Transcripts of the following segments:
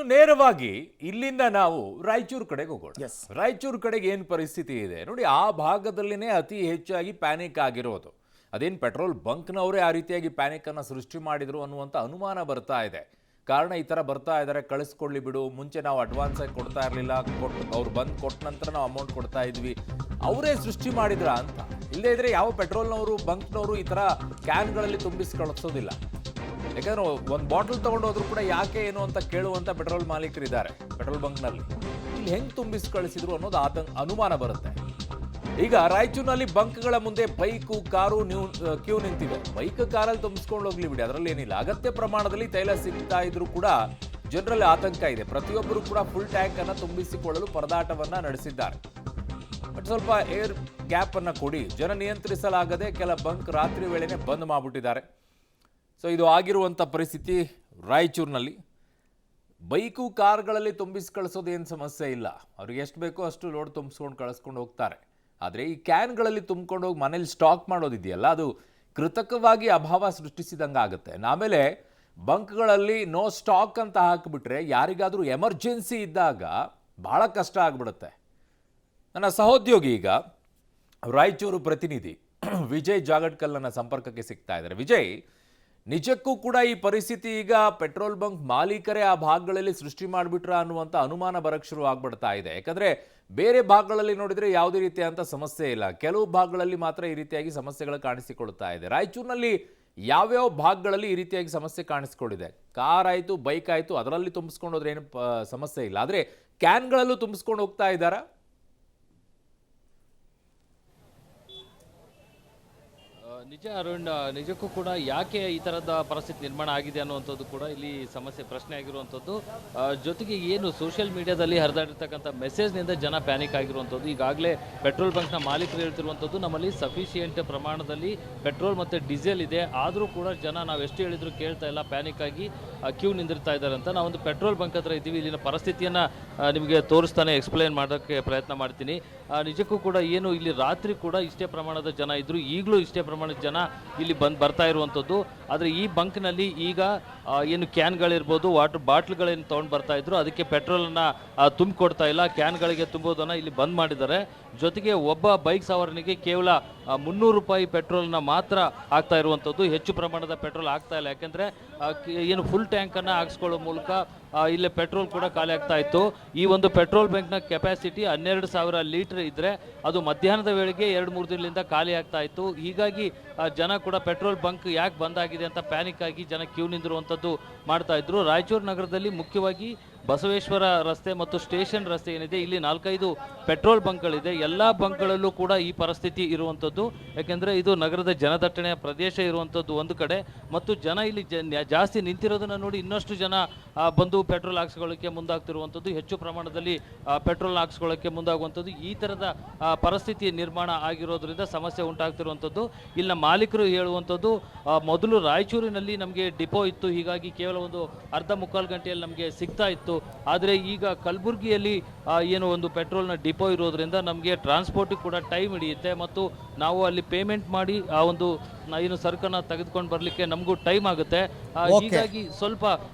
ಇನ್ನು ನೇರವಾಗಿ ಇಲ್ಲಿಂದ ನಾವು ರಾಯಚೂರು ಕಡೆಗೆ ಹೋಗೋಣ. Yes. ರಾಯಚೂರು ಕಡೆಗೆ ಏನು ಪರಿಸ್ಥಿತಿ ಇದೆ ನೋಡಿ, ಆ ಭಾಗದಲ್ಲಿನೇ ಅತಿ ಹೆಚ್ಚಾಗಿ ಪ್ಯಾನಿಕ್ ಆಗಿರೋದು. ಅದೇನು ಪೆಟ್ರೋಲ್ ಬಂಕ್ನವರೇ ಆ ರೀತಿಯಾಗಿ ಪ್ಯಾನಿಕ್ ಅನ್ನು ಸೃಷ್ಟಿ ಮಾಡಿದ್ರು ಅನ್ನುವಂಥ ಅನುಮಾನ ಬರ್ತಾ ಇದೆ. ಕಾರಣ ಈ ಥರ ಬರ್ತಾ ಇದ್ದಾರೆ, ಕಳಿಸ್ಕೊಳ್ಳಿ ಬಿಡು, ಮುಂಚೆ ನಾವು ಅಡ್ವಾನ್ಸ್ ಆಗಿ ಕೊಡ್ತಾ ಇರಲಿಲ್ಲ, ಅವ್ರು ಬಂದು ಕೊಟ್ಟ ನಂತರ ನಾವು ಅಮೌಂಟ್ ಕೊಡ್ತಾ ಇದ್ವಿ, ಅವರೇ ಸೃಷ್ಟಿ ಮಾಡಿದ್ರ ಅಂತ. ಇಲ್ಲದೇ ಇದ್ರೆ ಯಾವ ಪೆಟ್ರೋಲ್ನವರು ಬಂಕ್ನವರು ಈ ಥರ ಕ್ಯಾನ್ಗಳಲ್ಲಿ ತುಂಬಿಸಿ ಕಳಿಸೋದಿಲ್ಲ. ಯಾಕಂದ್ರೆ ಒಂದು ಬಾಟಲ್ ತೊಗೊಂಡೋದ್ರು ಕೂಡ ಯಾಕೆ ಏನು ಅಂತ ಕೇಳುವಂಥ ಪೆಟ್ರೋಲ್ ಮಾಲೀಕರಿದ್ದಾರೆ ಪೆಟ್ರೋಲ್ ಬಂಕ್ನಲ್ಲಿ. ಇಲ್ಲಿ ಹೆಂಗೆ ತುಂಬಿಸಿ ಕಳಿಸಿದ್ರು ಅನ್ನೋದು ಅನುಮಾನ ಬರುತ್ತೆ. ಈಗ ರಾಯಚೂರಿನಲ್ಲಿ ಬಂಕ್ಗಳ ಮುಂದೆ ಬೈಕು ಕಾರು ಕ್ಯೂ ನಿಂತಿವೆ. ಬೈಕ್ ಕಾರಲ್ಲಿ ತುಂಬಿಸ್ಕೊಂಡು ಹೋಗ್ಲಿ ಬಿಡಿ, ಅದರಲ್ಲಿ ಏನಿಲ್ಲ. ಅಗತ್ಯ ಪ್ರಮಾಣದಲ್ಲಿ ತೈಲ ಸಿಗ್ತಾ ಇದ್ರು ಕೂಡ ಜನರಲ್ಲಿ ಆತಂಕ ಇದೆ. ಪ್ರತಿಯೊಬ್ಬರು ಕೂಡ ಫುಲ್ ಟ್ಯಾಂಕ್ ಅನ್ನು ತುಂಬಿಸಿಕೊಳ್ಳಲು ಪರದಾಟವನ್ನ ನಡೆಸಿದ್ದಾರೆ. ಬಟ್ ಸ್ವಲ್ಪ ಏರ್ ಗ್ಯಾಪ್ ಅನ್ನ ಕೊಡಿ, ಜನ ನಿಯಂತ್ರಿಸಲಾಗದೆ ಕೆಲ ಬಂಕ್ ರಾತ್ರಿ ವೇಳೆನೆ ಬಂದ್ ಮಾಡಿಬಿಟ್ಟಿದ್ದಾರೆ. ಸೊ ಇದು ಆಗಿರುವಂಥ ಪರಿಸ್ಥಿತಿ ರಾಯಚೂರಿನಲ್ಲಿ. ಬೈಕು ಕಾರ್ಗಳಲ್ಲಿ ತುಂಬಿಸಿ ಕಳಿಸೋದೇನು ಸಮಸ್ಯೆ ಇಲ್ಲ, ಅವ್ರಿಗೆ ಎಷ್ಟು ಬೇಕೋ ಅಷ್ಟು ಲೋಡ್ ತುಂಬಿಸ್ಕೊಂಡು ಕಳಿಸ್ಕೊಂಡು ಹೋಗ್ತಾರೆ. ಆದರೆ ಈ ಕ್ಯಾನ್ಗಳಲ್ಲಿ ತುಂಬ್ಕೊಂಡು ಹೋಗಿ ಮನೇಲಿ ಸ್ಟಾಕ್ ಮಾಡೋದಿದೆಯಲ್ಲ, ಅದು ಕೃತಕವಾಗಿ ಅಭಾವ ಸೃಷ್ಟಿಸಿದಂಗೆ ಆಗುತ್ತೆ. ಆಮೇಲೆ ಬಂಕ್ಗಳಲ್ಲಿ ನೋ ಸ್ಟಾಕ್ ಅಂತ ಹಾಕಿಬಿಟ್ರೆ ಯಾರಿಗಾದರೂ ಎಮರ್ಜೆನ್ಸಿ ಇದ್ದಾಗ ಭಾಳ ಕಷ್ಟ ಆಗಿಬಿಡುತ್ತೆ. ನನ್ನ ಸಹೋದ್ಯೋಗಿ ಈಗ ರಾಯಚೂರು ಪ್ರತಿನಿಧಿ ವಿಜಯ್ ಜಾಗಡ್ಕಲ್ ನನ್ನ ಸಂಪರ್ಕಕ್ಕೆ ಸಿಗ್ತಾ ಇದ್ದಾರೆ. ವಿಜಯ್, ನಿಜಕ್ಕೂ ಕೂಡ ಈ ಪರಿಸ್ಥಿತಿ ಈಗ ಪೆಟ್ರೋಲ್ ಬಂಕ್ ಮಾಲೀಕರೇ ಆ ಭಾಗಗಳಲ್ಲಿ ಸೃಷ್ಟಿ ಮಾಡಿಬಿಟ್ರ ಅನ್ನುವಂಥ ಅನುಮಾನ ಬರಕ್ಕೆ ಶುರು ಆಗ್ಬಿಡ್ತಾ ಇದೆ. ಯಾಕಂದರೆ ಬೇರೆ ಭಾಗಗಳಲ್ಲಿ ನೋಡಿದರೆ ಯಾವುದೇ ರೀತಿಯಾದಂಥ ಸಮಸ್ಯೆ ಇಲ್ಲ, ಕೆಲವು ಭಾಗಗಳಲ್ಲಿ ಮಾತ್ರ ಈ ರೀತಿಯಾಗಿ ಸಮಸ್ಯೆಗಳು ಕಾಣಿಸಿಕೊಳ್ತಾ ಇದೆ. ರಾಯಚೂರಿನಲ್ಲಿ ಯಾವ್ಯಾವ ಭಾಗಗಳಲ್ಲಿ ಈ ರೀತಿಯಾಗಿ ಸಮಸ್ಯೆ ಕಾಣಿಸ್ಕೊಂಡಿದೆ? ಕಾರ್ ಆಯಿತು, ಬೈಕ್ ಆಯಿತು, ಅದರಲ್ಲಿ ತುಂಬಿಸ್ಕೊಂಡು ಹೋದ್ರೆ ಏನು ಸಮಸ್ಯೆ ಇಲ್ಲ, ಆದರೆ ಕ್ಯಾನ್ಗಳಲ್ಲೂ ತುಂಬಿಸ್ಕೊಂಡು ಹೋಗ್ತಾ ಇದ್ದಾರಾ? ನಿಜ ಅರುಣ್, ನಿಜಕ್ಕೂ ಕೂಡ ಯಾಕೆ ಈ ಥರದ ಪರಿಸ್ಥಿತಿ ನಿರ್ಮಾಣ ಆಗಿದೆ ಅನ್ನುವಂಥದ್ದು ಕೂಡ ಇಲ್ಲಿ ಸಮಸ್ಯೆ ಪ್ರಶ್ನೆ ಆಗಿರುವಂಥದ್ದು. ಜೊತೆಗೆ ಏನು ಸೋಷಿಯಲ್ ಮೀಡಿಯಾದಲ್ಲಿ ಹರಿದಾಡಿರ್ತಕ್ಕಂಥ ಮೆಸೇಜ್ನಿಂದ ಜನ ಪ್ಯಾನಿಕ್ ಆಗಿರುವಂಥದ್ದು. ಈಗಾಗಲೇ ಪೆಟ್ರೋಲ್ ಬಂಕ್ನ ಮಾಲೀಕರು ಹೇಳ್ತಿರುವಂಥದ್ದು, ನಮ್ಮಲ್ಲಿ ಸಫಿಷಿಯೆಂಟ್ ಪ್ರಮಾಣದಲ್ಲಿ ಪೆಟ್ರೋಲ್ ಮತ್ತು ಡೀಸೆಲ್ ಇದೆ, ಆದರೂ ಕೂಡ ಜನ ನಾವು ಎಷ್ಟು ಹೇಳಿದ್ರು ಕೇಳ್ತಾ ಇಲ್ಲ, ಪ್ಯಾನಿಕ್ ಆಗಿ ಕ್ಯೂ ನಿಂದಿರ್ತಾ ಇದ್ದಾರೆ ಅಂತ. ನಾವೊಂದು ಪೆಟ್ರೋಲ್ ಬಂಕ್ ಹತ್ರ ಇದ್ದೀವಿ, ಇಲ್ಲಿನ ಪರಿಸ್ಥಿತಿಯನ್ನು ನಿಮಗೆ ತೋರಿಸ್ತಾನೆ ಎಕ್ಸ್ಪ್ಲೈನ್ ಮಾಡೋಕ್ಕೆ ಪ್ರಯತ್ನ ಮಾಡ್ತೀನಿ. ನಿಜಕ್ಕೂ ಕೂಡ ಏನು ಇಲ್ಲಿ ರಾತ್ರಿ ಕೂಡ ಇಷ್ಟೇ ಪ್ರಮಾಣದ ಜನ ಇದ್ದರು, ಈಗಲೂ ಇಷ್ಟೇ ಪ್ರಮಾಣದ ಜನ ಇಲ್ಲಿ ಬರ್ತಾ ಇರುವಂಥದ್ದು. ಆದರೆ ಈ ಬಂಕ್ನಲ್ಲಿ ಈಗ ಏನು ಕ್ಯಾನ್ಗಳಿರ್ಬೋದು, ವಾಟರ್ ಬಾಟ್ಲ್ಗಳೇನು ತೊಗೊಂಡು ಬರ್ತಾ ಇದ್ರು, ಅದಕ್ಕೆ ಪೆಟ್ರೋಲನ್ನು ತುಂಬಿಕೊಡ್ತಾ ಇಲ್ಲ, ಕ್ಯಾನ್ಗಳಿಗೆ ತುಂಬೋದನ್ನು ಇಲ್ಲಿ ಬಂದ್ ಮಾಡಿದ್ದಾರೆ. ಜೊತೆಗೆ ಒಬ್ಬ ಬೈಕ್ ಸವಾರನಿಗೆ ಕೇವಲ 300 ರೂಪಾಯಿ ಪೆಟ್ರೋಲ್ನ ಮಾತ್ರ ಆಗ್ತಾ ಇರುವಂಥದ್ದು, ಹೆಚ್ಚು ಪ್ರಮಾಣದ ಪೆಟ್ರೋಲ್ ಆಗ್ತಾ ಇಲ್ಲ. ಯಾಕೆಂದರೆ ಏನು ಫುಲ್ ಟ್ಯಾಂಕನ್ನು ಹಾಕ್ಸ್ಕೊಳ್ಳೋ ಮೂಲಕ ಇಲ್ಲೇ ಪೆಟ್ರೋಲ್ ಕೂಡ ಖಾಲಿ ಆಗ್ತಾ ಇತ್ತು. ಈ ಒಂದು ಪೆಟ್ರೋಲ್ ಬಂಕ್ನ ಕೆಪಾಸಿಟಿ 12,000 ಲೀಟರ್ ಇದ್ದರೆ ಅದು ಮಧ್ಯಾಹ್ನದ ವೇಳೆಗೆ 2-3 ದಿನದಿಂದ ಖಾಲಿ ಆಗ್ತಾ ಇತ್ತು. ಹೀಗಾಗಿ ಜನ ಕೂಡ ಪೆಟ್ರೋಲ್ ಬಂಕ್ ಯಾಕೆ ಬಂದಾಗಿದೆ ಅಂತ ಪ್ಯಾನಿಕ್ ಆಗಿ ಜನ ಕ್ಯೂ ನಿಂದಿರುವಂಥದ್ದು ಮಾಡ್ತಾ ಇದ್ರು. ರಾಯಚೂರು ನಗರದಲ್ಲಿ ಮುಖ್ಯವಾಗಿ ಬಸವೇಶ್ವರ ರಸ್ತೆ ಮತ್ತು ಸ್ಟೇಷನ್ ರಸ್ತೆ ಏನಿದೆ, ಇಲ್ಲಿ 4-5 ಪೆಟ್ರೋಲ್ ಬಂಕ್ಗಳಿದೆ. ಎಲ್ಲ ಬಂಕ್ಗಳಲ್ಲೂ ಕೂಡ ಈ ಪರಿಸ್ಥಿತಿ ಇರುವಂಥದ್ದು. ಯಾಕೆಂದರೆ ಇದು ನಗರದ ಜನದಟ್ಟಣೆಯ ಪ್ರದೇಶ ಇರುವಂಥದ್ದು ಒಂದು ಕಡೆ, ಮತ್ತು ಜನ ಇಲ್ಲಿ ಜಾಸ್ತಿ ನಿಂತಿರೋದನ್ನು ನೋಡಿ ಇನ್ನಷ್ಟು ಜನ ಬಂದು ಪೆಟ್ರೋಲ್ ಹಾಕ್ಸ್ಕೊಳ್ಳೋಕ್ಕೆ ಮುಂದಾಗ್ತಿರುವಂಥದ್ದು, ಹೆಚ್ಚು ಪ್ರಮಾಣದಲ್ಲಿ ಪೆಟ್ರೋಲ್ ಹಾಕ್ಸ್ಕೊಳ್ಳೋಕ್ಕೆ ಮುಂದಾಗುವಂಥದ್ದು. ಈ ಥರದ ಪರಿಸ್ಥಿತಿ ನಿರ್ಮಾಣ ಆಗಿರೋದ್ರಿಂದ ಸಮಸ್ಯೆ ಉಂಟಾಗ್ತಿರುವಂಥದ್ದು. ಇಲ್ಲಿನ ಮಾಲೀಕರು ಹೇಳುವಂಥದ್ದು, ಮೊದಲು ರಾಯಚೂರಿನಲ್ಲಿ ನಮಗೆ ಡಿಪೋ ಇತ್ತು, ಹೀಗಾಗಿ ಕೇವಲ ಒಂದು ಅರ್ಧ-ಮುಕ್ಕಾಲು ಗಂಟೆಯಲ್ಲಿ ನಮಗೆ ಸಿಗ್ತಾ ಇತ್ತು. ಆದರೆ ಈಗ ಕಲಬುರಗಿಯಲ್ಲಿ ಏನು ಒಂದು ಪೆಟ್ರೋಲ್ನ ಡಿಪೋ ಇರೋದ್ರಿಂದ ನಮಗೆ ಟ್ರಾನ್ಸ್ಪೋರ್ಟಿಗೆ ಕೂಡ ಟೈಮ್ ಹಿಡಿಯುತ್ತೆ, ಮತ್ತು ನಾವು ಅಲ್ಲಿ ಪೇಮೆಂಟ್ ಮಾಡಿ ಆ ಒಂದು ಏನು ಸರಕನ್ನು ತೆಗೆದುಕೊಂಡು ಬರಲಿಕ್ಕೆ ನಮಗೂ ಟೈಮ್ ಆಗುತ್ತೆ. ಹೀಗಾಗಿ ಸ್ವಲ್ಪ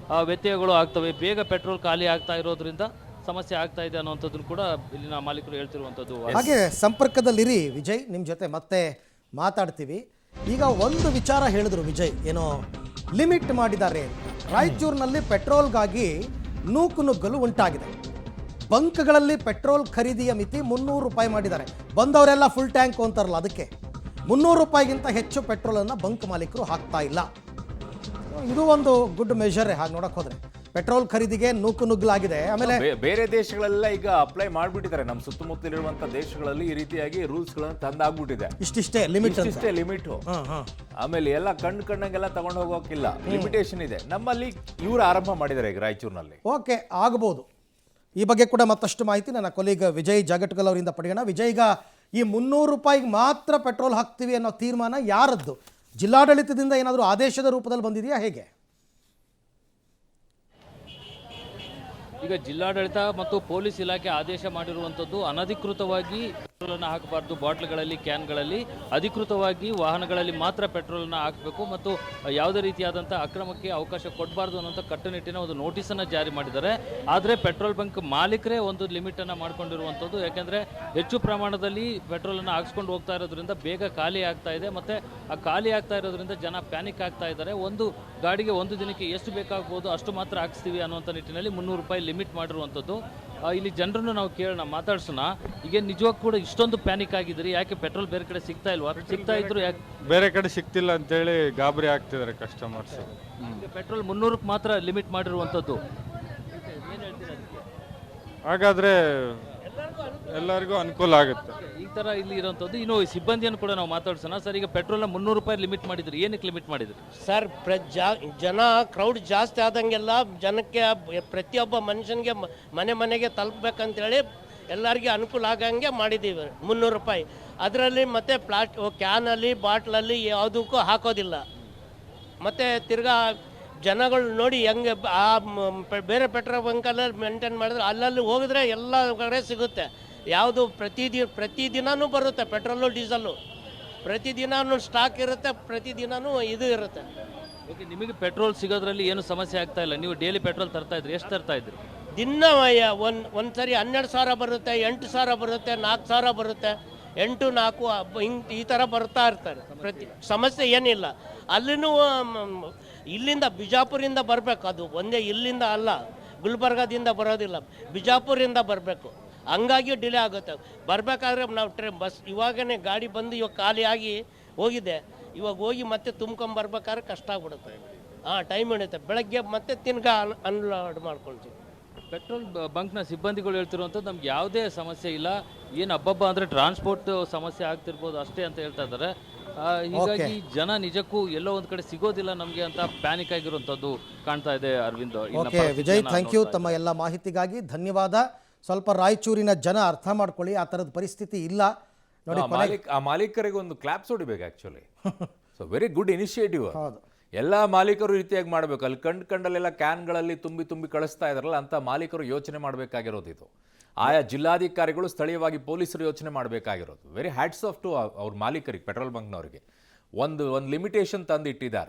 ವ್ಯತ್ಯಯಗಳು ಆಗ್ತವೆ. ಬೇಗ ಪೆಟ್ರೋಲ್ ಖಾಲಿ ಆಗ್ತಾ ಇರೋದ್ರಿಂದ ಸಮಸ್ಯೆ ಆಗ್ತಾ ಇದೆ ಅನ್ನುವಂಥದ್ದನ್ನು ಕೂಡ ಇಲ್ಲಿನ ಮಾಲೀಕರು ಹೇಳ್ತಿರುವಂಥದ್ದು. ಹಾಗೆ ಸಂಪರ್ಕದಲ್ಲಿರಿ ವಿಜಯ್, ನಿಮ್ಮ ಜೊತೆ ಮತ್ತೆ ಮಾತಾಡ್ತೀವಿ. ಈಗ ಒಂದು ವಿಚಾರ ಹೇಳಿದ್ರು ವಿಜಯ್, ಏನೋ ಲಿಮಿಟ್ ಮಾಡಿದ್ದಾರೆ. ರಾಯಚೂರಿನಲ್ಲಿ ಪೆಟ್ರೋಲ್ಗಾಗಿ ನೂಕುನುಗ್ಗಲು ಉಂಟಾಗಿದೆ. ಬಂಕ್ಗಳಲ್ಲಿ ಪೆಟ್ರೋಲ್ ಖರೀದಿಯ ಮಿತಿ 300 ರೂಪಾಯಿ ಮಾಡಿದ್ದಾರೆ. ಬಂದವರೆಲ್ಲ ಫುಲ್ ಟ್ಯಾಂಕ್ ಅಂತಾರಲ್ಲ, ಅದಕ್ಕೆ 300 ರೂಪಾಯಿಗಿಂತ ಹೆಚ್ಚು ಪೆಟ್ರೋಲನ್ನು ಬಂಕ್ ಮಾಲೀಕರು ಹಾಕ್ತಾ ಇಲ್ಲ. ಇದು ಒಂದು ಗುಡ್ ಮೆಷರ್. ಹಾಗೆ ನೋಡಕ್ ಹೋದ್ರೆ ಪೆಟ್ರೋಲ್ ಖರೀದಿಗೆ ನೂಕುನುಗ್ಗಲಾಗಿದೆ. ಆಮೇಲೆ ಬೇರೆ ದೇಶಗಳೆಲ್ಲ ಈಗ ಅಪ್ಲೈ ಮಾಡಿಬಿಟ್ಟಿದ್ದಾರೆ. ನಮ್ಮ ಸುತ್ತಮುತ್ತಲಿರುವಂತ ದೇಶಗಳಲ್ಲಿ ಈ ರೀತಿಯಾಗಿ ರೂಲ್ಸ್ ಗಳನ್ನು ತಂದಾಗ್ಬಿಟ್ಟಿದೆ. ಇಷ್ಟಿಷ್ಟೇ ಲಿಮಿಟ್, ಇಷ್ಟೇ ಲಿಮಿಟ್. ಆಮೇಲೆ ಎಲ್ಲ ಕಣ್ಣಂಗೆಲ್ಲ ತಗೊಂಡು ಹೋಗೋಕಿಲ್ಲ, ಲಿಮಿಟೇಷನ್ ಇದೆ. ನಮ್ಮಲ್ಲಿ ಇವರು ಆರಂಭ ಮಾಡಿದ್ದಾರೆ ಈಗ ರಾಯಚೂರಿನಲ್ಲಿ. ಓಕೆ, ಆಗಬಹುದು. ಈ ಬಗ್ಗೆ ಕೂಡ ಮತ್ತಷ್ಟು ಮಾಹಿತಿ ನನ್ನ ಕೊಲೀಗ್ ವಿಜಯ್ ಜಾಗಟ್ಕಲ್ ಅವರಿಂದ ಪಡೆಯೋಣ. ವಿಜಯ್, ಈಗ ಈ 300 ರೂಪಾಯಿಗೆ ಮಾತ್ರ ಪೆಟ್ರೋಲ್ ಹಾಕ್ತೀವಿ ಅನ್ನೋ ತೀರ್ಮಾನ ಯಾರದ್ದು? ಜಿಲ್ಲಾಡಳಿತದಿಂದ ಏನಾದರೂ ಆದೇಶದ ರೂಪದಲ್ಲಿ ಬಂದಿದೆಯಾ, ಹೇಗೆ? ಈಗ ಜಿಲ್ಲಾಡಳಿತ ಮತ್ತು ಪೊಲೀಸ್ ಇಲಾಖೆ ಆದೇಶ ಮಾಡಿರುವಂಥದ್ದು, ಅನಧಿಕೃತವಾಗಿ ಪೆಟ್ರೋಲನ್ನು ಹಾಕಬಾರ್ದು, ಬಾಟ್ಲ್ಗಳಲ್ಲಿ, ಕ್ಯಾನ್ಗಳಲ್ಲಿ ಅಧಿಕೃತವಾಗಿ ವಾಹನಗಳಲ್ಲಿ ಮಾತ್ರ ಪೆಟ್ರೋಲನ್ನು ಹಾಕಬೇಕು ಮತ್ತು ಯಾವುದೇ ರೀತಿಯಾದಂಥ ಅಕ್ರಮಕ್ಕೆ ಅವಕಾಶ ಕೊಡಬಾರ್ದು ಅನ್ನೋಂಥ ಕಟ್ಟುನಿಟ್ಟಿನ ಒಂದು ನೋಟಿಸನ್ನು ಜಾರಿ ಮಾಡಿದ್ದಾರೆ. ಆದರೆ ಪೆಟ್ರೋಲ್ ಬಂಕ್ ಮಾಲೀಕರೇ ಒಂದು ಲಿಮಿಟನ್ನು ಮಾಡ್ಕೊಂಡಿರುವಂಥದ್ದು. ಯಾಕೆಂದರೆ ಹೆಚ್ಚು ಪ್ರಮಾಣದಲ್ಲಿ ಪೆಟ್ರೋಲನ್ನು ಹಾಕ್ಸ್ಕೊಂಡು ಹೋಗ್ತಾ ಇರೋದ್ರಿಂದ ಬೇಗ ಖಾಲಿ ಆಗ್ತಾ ಇದೆ ಮತ್ತು ಆ ಖಾಲಿ ಆಗ್ತಾ ಇರೋದ್ರಿಂದ ಜನ ಪ್ಯಾನಿಕ್ ಆಗ್ತಾ ಇದ್ದಾರೆ. ಒಂದು ಗಾಡಿಗೆ ಒಂದು ದಿನಕ್ಕೆ ಎಷ್ಟು ಬೇಕಾಗ್ಬೋದು ಅಷ್ಟು ಮಾತ್ರ ಹಾಕ್ಸ್ತೀವಿ ಅನ್ನುವಂಥ ನಿಟ್ಟಿನಲ್ಲಿ 300 ರೂಪಾಯಿ ಲಿಮಿಟ್ ಮಾಡಿರುವಂಥದ್ದು. ಇಲ್ಲಿ ಜನರನ್ನು ನಾವು ಕೇಳೋಣ, ಮಾತಾಡ್ಸೋಣ. ಈಗ ನಿಜವಾಗಿ ಕೂಡ ಇಷ್ಟೊಂದು ಪ್ಯಾನಿಕ್ ಆಗಿದ್ರಿ, ಯಾಕೆ ಪೆಟ್ರೋಲ್ ಬೇರೆ ಕಡೆ ಸಿಗ್ತಾ ಇಲ್ವಾ? ಸಿಗ್ತಾ ಇದ್ರು ಯಾಕೆ ಬೇರೆ ಕಡೆ ಸಿಗ್ತಿಲ್ಲ ಅಂತೇಳಿ ಗಾಬರಿ ಆಗ್ತಿದ್ದಾರೆ ಕಸ್ಟಮರ್ಸ್. ಪೆಟ್ರೋಲ್ 300ಕ್ಕೆ ಮಾತ್ರ ಲಿಮಿಟ್ ಮಾಡಿರುವಂಥದ್ದು? ಹಾಗಾದ್ರೆ ಎಲ್ಲರಿಗೂ ಅನುಕೂಲ ಆಗುತ್ತೆ. ಈ ಥರ ಇಲ್ಲಿ ಇರೋಂಥದ್ದು. ಇನ್ನು ಸಿಬ್ಬಂದಿಯನ್ನು ಕೂಡ ನಾವು ಮಾತಾಡ್ಸೋಣ. ಸರ್, ಈಗ ಪೆಟ್ರೋಲ್ನ 300 ರೂಪಾಯಿ ಲಿಮಿಟ್ ಮಾಡಿದ್ರು, ಏನಕ್ಕೆ ಲಿಮಿಟ್ ಮಾಡಿದ್ರು ಸರ್? ಜನ ಕ್ರೌಡ್ ಜಾಸ್ತಿ ಆದಂಗೆಲ್ಲ ಜನಕ್ಕೆ ಪ್ರತಿಯೊಬ್ಬ ಮನುಷ್ಯನಿಗೆ ಮನೆ ಮನೆಗೆ ತಲುಪಬೇಕಂತೇಳಿ ಎಲ್ಲರಿಗೆ ಅನುಕೂಲ ಆಗಂಗೆ ಮಾಡಿದ್ದೀವಿ 300 ರೂಪಾಯಿ. ಅದರಲ್ಲಿ ಮತ್ತೆ ಕ್ಯಾನಲ್ಲಿ ಬಾಟ್ಲಲ್ಲಿ ಯಾವುದಕ್ಕೂ ಹಾಕೋದಿಲ್ಲ. ಮತ್ತು ತಿರ್ಗಾ ಜನಗಳು ನೋಡಿ ಹೆಂಗೆ ಬೇರೆ ಪೆಟ್ರೋಲ್ ಬಂಕಲ್ಲಿ ಮೇಂಟೈನ್ ಮಾಡಿದ್ರೆ ಅಲ್ಲಲ್ಲಿ ಹೋಗಿದ್ರೆ ಎಲ್ಲ ಕಡೆ ಸಿಗುತ್ತೆ. ಯಾವುದು ಪ್ರತಿದಿನವೂ ಬರುತ್ತೆ ಪೆಟ್ರೋಲು ಡೀಸೆಲ್ಲು, ಪ್ರತಿದಿನವೂ ಸ್ಟಾಕ್ ಇರುತ್ತೆ, ಪ್ರತಿದಿನವೂ ಇದು ಇರುತ್ತೆ. ಓಕೆ, ನಿಮಗೆ ಪೆಟ್ರೋಲ್ ಸಿಗೋದ್ರಲ್ಲಿ ಏನು ಸಮಸ್ಯೆ ಆಗ್ತಾ ಇಲ್ಲ? ನೀವು ಡೈಲಿ ಪೆಟ್ರೋಲ್ ತರ್ತಾ ಇದ್ರಿ, ಎಷ್ಟು ತರ್ತಾ ಇದ್ರಿ? ದಿನ ಒಂದು ಸರಿ 12,000 ಬರುತ್ತೆ, 8,000 ಬರುತ್ತೆ, 4,000 ಬರುತ್ತೆ, 8, 4 ಹಿಂಗೆ ಈ ಥರ ಬರ್ತಾ ಇರ್ತಾರೆ. ಸಮಸ್ಯೆ ಏನಿಲ್ಲ. ಅಲ್ಲಿನೂ ಇಲ್ಲಿಂದ ಬಿಜಾಪುರಿಂದ ಬರಬೇಕು, ಅದು ಒಂದೇ ಇಲ್ಲಿಂದ ಅಲ್ಲ, ಗುಲ್ಬರ್ಗಾದಿಂದ ಬರೋದಿಲ್ಲ, ಬಿಜಾಪುರಿಂದ ಬರಬೇಕು. ಹಂಗಾಗಿ ಡಿಲೇ ಆಗುತ್ತೆ. ಬರಬೇಕಾದ್ರೆ ನಾವು ಬಸ್ ಇವಾಗನೇ ಗಾಡಿ ಬಂದು ಇವಾಗ ಖಾಲಿಯಾಗಿ ಹೋಗಿದೆ. ಇವಾಗ ಹೋಗಿ ಮತ್ತೆ ತುಂಬ್ಕೊಂಬರ್ಬೇಕಾದ್ರೆ ಕಷ್ಟ ಆಗ್ಬಿಡುತ್ತೆ. ಟೈಮ್ ಹಿಡಿಯುತ್ತೆ. ಬೆಳಗ್ಗೆ ಮತ್ತೆ ತಿನ್ಗ ಅನ್ಲೋಡ್ ಮಾಡ್ಕೊಳ್ತೀವಿ. ಪೆಟ್ರೋಲ್ ಬಂಕ್ನ ಸಿಬ್ಬಂದಿಗಳು ಹೇಳ್ತಿರುವಂಥದ್ದು ನಮ್ಗೆ ಯಾವುದೇ ಸಮಸ್ಯೆ ಇಲ್ಲ, ಏನು ಹಬ್ಬಬ್ಬ ಅಂದರೆ ಟ್ರಾನ್ಸ್ಪೋರ್ಟ್ ಸಮಸ್ಯೆ ಆಗ್ತಿರ್ಬೋದು ಅಷ್ಟೇ ಅಂತ ಹೇಳ್ತಾ ಇದ್ದಾರೆ. ಹೀಗಾಗಿ ಜನ ನಿಜಕ್ಕೂ ಎಲ್ಲೋ ಒಂದು ಕಡೆ ಸಿಗೋದಿಲ್ಲ ನಮಗೆ ಅಂತ ಪ್ಯಾನಿಕ್ ಆಗಿರುವಂಥದ್ದು ಕಾಣ್ತಾ ಇದೆ. Aravind, okay Vijay, thank you ತಮ್ಮ ಎಲ್ಲ ಮಾಹಿತಿಗಾಗಿ ಧನ್ಯವಾದ. ಸ್ವಲ್ಪ ರಾಯಚೂರಿನ ಜನ ಅರ್ಥ ಮಾಡ್ಕೊಳ್ಳಿ, ಆ ಥರದ ಪರಿಸ್ಥಿತಿ ಇಲ್ಲ ನೋಡಿ. ಆ ಮಾಲೀಕರಿಗೆ ಒಂದು ಕ್ಲಾಪ್ಸ್ ಹೊಡಿಬೇಕು actually. So very good initiative. ಹೌದು, ಎಲ್ಲ ಮಾಲೀಕರು ರೀತಿಯಾಗಿ ಮಾಡಬೇಕು. ಅಲ್ಲಿ ಕಂಡಲ್ಲೆಲ್ಲ ಕ್ಯಾನ್ಗಳಲ್ಲಿ ತುಂಬಿ ಕಳಿಸ್ತಾ ಇದಾರಲ್ಲ, ಅಂತ ಮಾಲೀಕರು ಯೋಚನೆ ಮಾಡಬೇಕಾಗಿರೋದು ಇದು. ಆಯಾ ಜಿಲ್ಲಾಧಿಕಾರಿಗಳು, ಸ್ಥಳೀಯವಾಗಿ ಪೊಲೀಸರು ಯೋಚನೆ ಮಾಡಬೇಕಾಗಿರೋದು. ವೆರಿ ಹ್ಯಾಟ್ಸ್ ಆಫ್ ಟು ಅವ್ರ ಮಾಲೀಕರಿಗೆ, ಪೆಟ್ರೋಲ್ ಬಂಕ್ನವರಿಗೆ ಒಂದು ಲಿಮಿಟೇಷನ್ ತಂದು ಇಟ್ಟಿದ್ದಾರೆ.